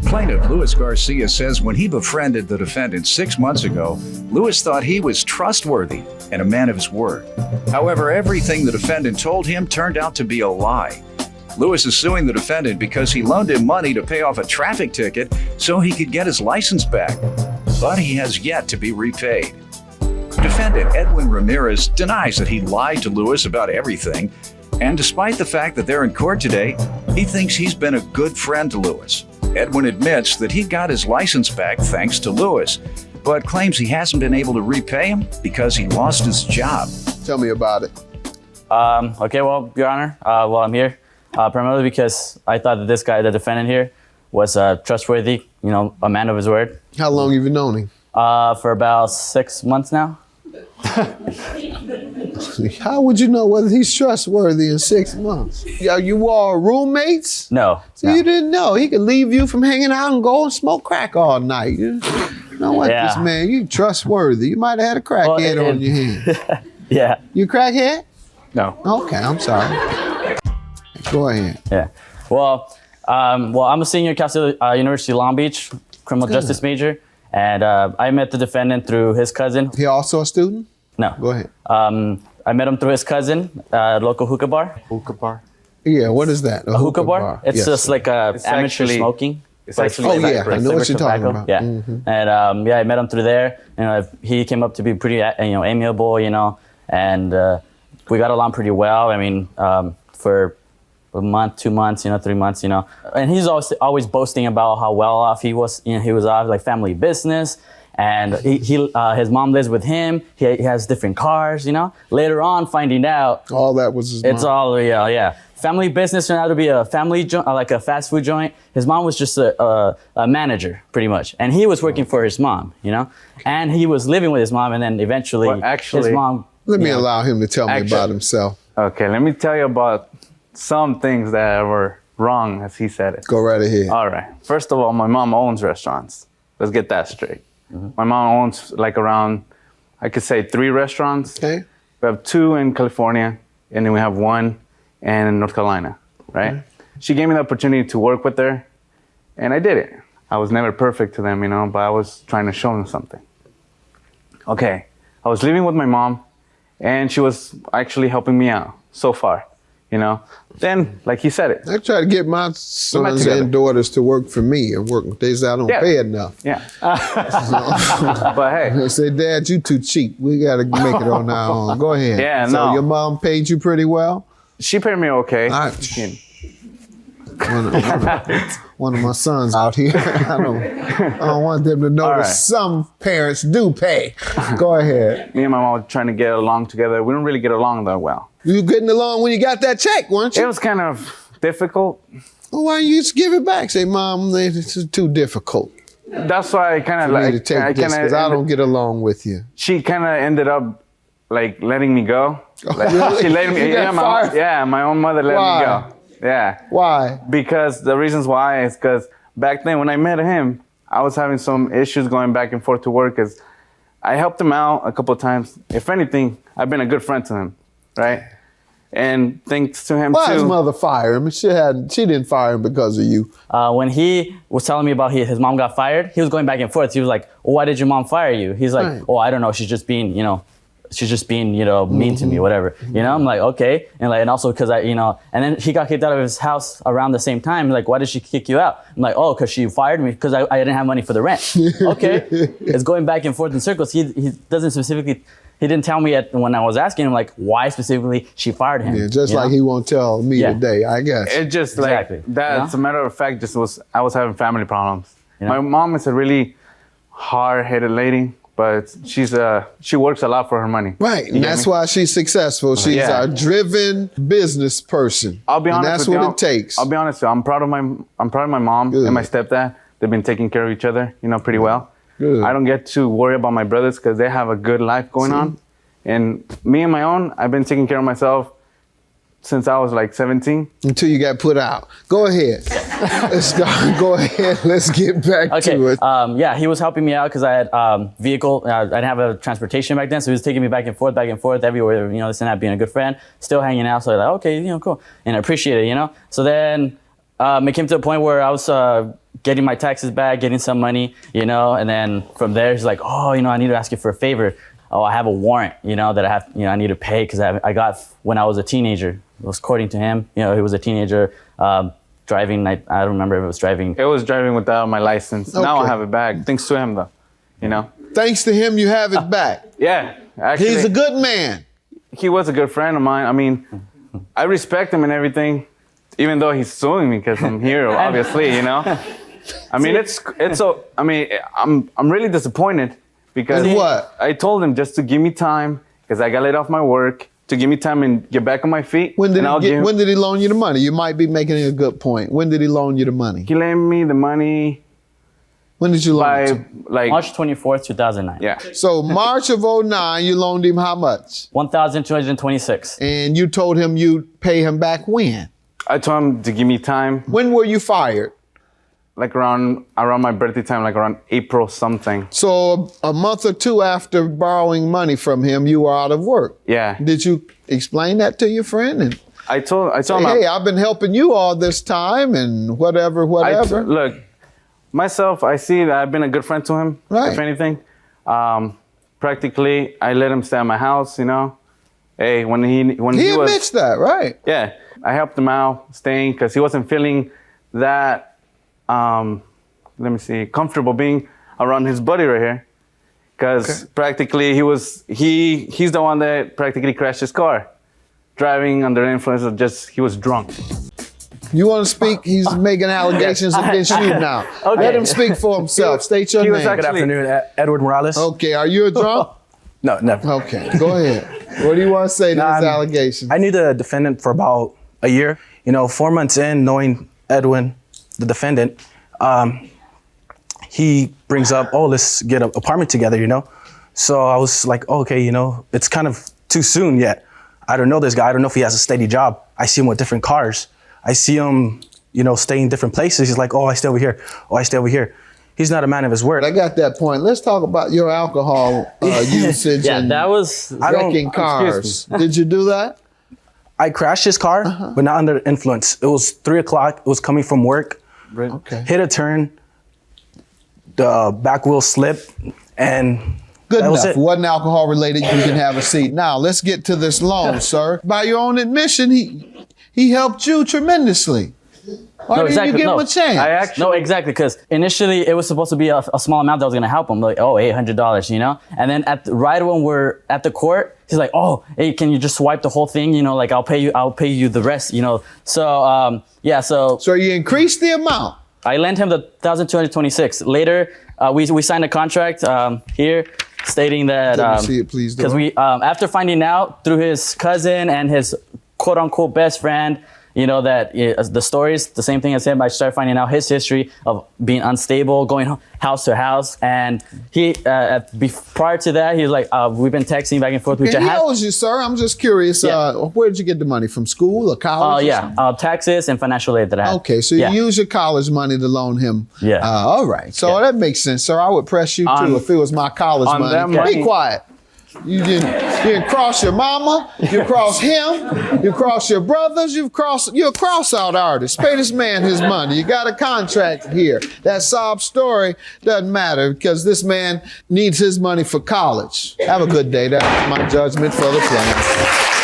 Plaintiff Luis Garcia says when he befriended the defendant 6 months ago, Luis thought he was trustworthy and a man of his word. However, everything the defendant told him turned out to be a lie. Luis is suing the defendant because he loaned him money to pay off a traffic ticket so he could get his license back, but he has yet to be repaid. Defendant Edwin Ramirez denies that he lied to Luis about everything, and despite the fact that they're in court today, he thinks he's been a good friend to Luis. Edwin admits that he got his license back thanks to Luis, but claims he hasn't been able to repay him because he lost his job. Tell me about it. Okay, well, Your Honor, I'm here primarily because I thought that this guy, the defendant here, was trustworthy, a man of his word. How long have you known him? For about 6 months now. How would you know whether he's trustworthy in 6 months? Are you all roommates? No. So you didn't know. He could leave you from hanging out and go and smoke crack all night. You know what, Yeah. this man, you trustworthy. You might have had a crackhead on your hand. Yeah. You a crackhead? No. Okay, I'm sorry. Go ahead. Yeah. Well, I'm a senior at Cal State University Long Beach, criminal justice major, and I met the defendant through his cousin. He also a student? No. Go ahead. I met him through his cousin at a local hookah bar. Hookah bar? Yeah, what is that? A hookah bar? It's Yes. just like amateur actually- smoking. It's actually Oh, yeah, I know what you're talking tobacco. about. Yeah, Mhm. and I met him through there. He came up to be pretty, amiable, and we got along pretty well. I mean, for a month, 2 months, 3 months, and he's always boasting about how well off he was. He was off like family business, and his mom lives with him. He has different cars, Later on, finding out All that was his it's mom. all yeah. Family business turned out to be a family joint, like a fast food joint. His mom was just a manager, pretty much, and he was working for his mom, and he was living with his mom, and then eventually Well, actually- his mom. Let me allow him to tell me Actually- about himself. Okay, let me tell you about some things that were wrong, as he said it. Go right ahead. All right. First of all, my mom owns restaurants. Let's get that straight. My mom owns like around, I could say 3 restaurants. Okay. We have 2 in California, and then we have 1 in North Carolina, right? She gave me the opportunity to work with her, and I did it. I was never perfect to them, but I was trying to show them something. Okay, I was living with my mom, and she was actually helping me out so far, Then, like he said it. I try to get my sons together. and daughters to work for me and work. They say I don't Yeah. pay enough. Yeah. But hey, They say, Dad, you too cheap. We got to make it on our own. Go ahead. Yeah, so no. your mom paid you pretty well? she paid me okay. I- One of my sons out here. I don't want them to know All that right. some parents do pay. Go ahead. Me and my mom were trying to get along together. We don't really get along that well. You getting along when you got that check, weren't It you? was kind of difficult. Well, why you just give it back? Say, Mom, this is too difficult That's why I kind of for me like. to take this because I don't get along with you. She kind of ended up like letting me go. Like, really? She let me. You got fired? My own mother let Why? me go. Yeah. Why? Because the reasons why is because back then when I met him, I was having some issues going back and forth to work. Cause I helped him out a couple of times. If anything, I've been a good friend to him, right? And thanks to him Why his too. mother fire him? She didn't fire him because of you. When he was telling me about his mom got fired, he was going back and forth. He was like, well, "Why did your mom fire you?" He's like, Right. "Oh, I don't know. She's just being, mean to me, whatever." I'm like, okay, and also because and then he got kicked out of his house around the same time. Like, why did she kick you out? I'm like, oh, because she fired me because I didn't have money for the rent. Okay, it's going back and forth in circles. He doesn't specifically. He didn't tell me when I was asking him like why specifically she fired him. Yeah, just like he won't tell me Yeah. today, I guess. It just Exactly. like that's a matter of fact. I was having family problems. Yeah. My mom is a really hard-headed lady, but she works a lot for her money. Right, and that's why she's successful. She's Yeah. a driven business person. I'll be honest and that's with what you. it takes. I'll be honest with you. I'm proud of my mom Good. and my stepdad. They've been taking care of each other, pretty well. Good. I don't get to worry about my brothers because they have a good life going on. And me and my own, I've been taking care of myself since I was like 17. Until you got put out. Go ahead. Go ahead. Let's get back Okay. to it. He was helping me out because I had vehicle. I didn't have a transportation back then, so he was taking me back and forth everywhere. This and that, being a good friend, still hanging out. So I was like, okay, cool, and I appreciate it. So then it came to a point where I was getting my taxes back, getting some money, you know, and then from there he's like, oh, you know, I need to ask you for a favor. Oh, I have a warrant, you know, that I need to pay because I got when I was a teenager. It was according to him, you know, he was a teenager driving. I don't remember if it was driving. It was driving without my license. Now I have it back, thanks to him though, you know. Thanks to him, you have it back. Yeah, actually. He's a good man. He was a good friend of mine. I mean, I respect him and everything, even though he's suing me because I'm here, obviously, you know. I mean, it's so. I mean, I'm really disappointed because what? I told him just to give me time because I got laid off my work to give me time and get back on my feet. When did he loan you the money? You might be making a good point. When did he loan you the money? He loaned me the money. When did you loan it? Like March 24th, 2009. Yeah. So March of 2009, you loaned him how much? $1,226. And you told him you'd pay him back when? I told him to give me time. When were you fired? Like around my birthday time, like around April something. So a month or two after borrowing money from him, you were out of work. Yeah. Did you explain that to your friend? And I told him, hey, I've been helping you all this time and whatever. Look, myself, I see that I've been a good friend to him, right. If anything. Practically, I let him stay at my house, you know. Hey, when he admits that, right? Yeah, I helped him out staying because he wasn't feeling that, comfortable being around his buddy right here. Because practically he's the one that practically crashed his car. Driving under the influence of he was drunk. You want to speak? He's making allegations against you now. Okay. Let him speak for himself. State your name. Good afternoon, Edward Morales. Okay, are you a drunk? No, never. Okay, go ahead. What do you want to say to his allegations? I knew the defendant for about a year. You know, 4 months in, knowing Edwin, the defendant, he brings up, oh, let's get an apartment together, you know? So I was like, oh, okay, you know, it's kind of too soon yet. I don't know this guy. I don't know if he has a steady job. I see him with different cars. I see him, you know, stay in different places. He's like, oh, I stay over here. Oh, I stay over here. He's not a man of his word. I got that point. Let's talk about your alcohol usage and that was wrecking cars. Did you do that? I crashed his car, but not under influence. It was 3 o'clock. It was coming from work. Okay. Hit a turn. The back wheel slipped, and Good that enough. was it. Wasn't alcohol related. You can have a seat. Now, let's get to this loan, sir. By your own admission, he helped you tremendously. Why didn't you give him a chance? No, exactly, because initially it was supposed to be a small amount that was going to help him, like, oh, $800, you know? And then right when we're at the court, he's like, oh, hey, can you just swipe the whole thing? You know, like, I'll pay you the rest, you know? So, So you increased the amount? I lent him the $1,226. Later, we signed a contract here stating that... Let me see it, please. Because we, after finding out through his cousin and his quote-unquote best friend, you know, that the stories, the same thing as him, I started finding out his history of being unstable, going house to house. And he, prior to that, he was like, we've been texting back and forth. Okay, he owes you, sir. I'm just curious. Yeah. Where did you get the money? From school or college? Taxes and financial aid that I had. Okay, so you use your college money to loan him. Yeah. All right. So that makes sense, sir. I would press you, too, if it was my college money. Be quiet. You didn't cross your mama, you cross him, you cross your brothers, you're a cross-out artist. Pay this man his money. You got a contract here. That sob story doesn't matter because this man needs his money for college. Have a good day. That's my judgment for the plaintiff.